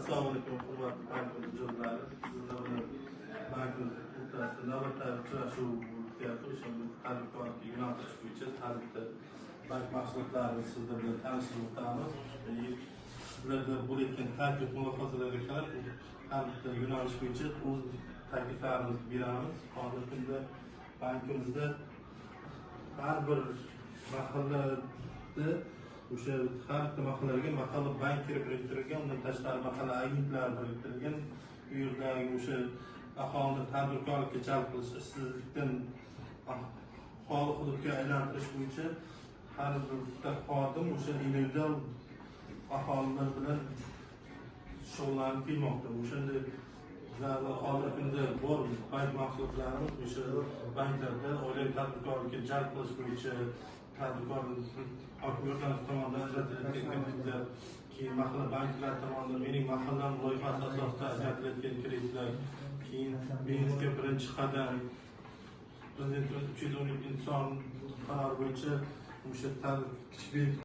Assalomu alaykum, hurmatli bankimiz ijodlari. Sizlar bilan bankimiz o'rtasida navbatdagi uchrashuv o'tyapti. O'sha tadbirkorlikka yo'naltirish bo'yicha har bitta bank mahsulotlarini sizlar bilan tanishtirib o'tamiz. Sizlarda bo'layotgan taklif mulohazalarga qarab har bitta yo'nalish bo'yicha o'z takliflarimizni beramiz. Hozirgi kunda bankimizda har bir mahallada o'sha har bitta mahallaga mahalla bank biriktirilgan, undan tashqari mahalla agentlar biriktirilgan. Bu yerdagi o'sha aholini tadbirkorlikka jalb qilish, ishsizlikdan xoli hududga aylantirish bo'yicha har bitta xodim o'sha individual aholilar bilan shug'ullanib kelmoqda. O'shanda hozirgi kunda bor bank mahsulotlarimiz o'sha banklarda oilaviy tadbirkorlikka jalb qilish bo'yicha hokimiyatlar tomonidan ajratilayotgan kreditlar, keyin mahalla banklar tomonidan mening mahallam loyihasi asosida ajratilayotgan kreditlar, keyin biznesga birinchi qadam Prezidentimiz 310 inson qarori bo'yicha o'sha kichik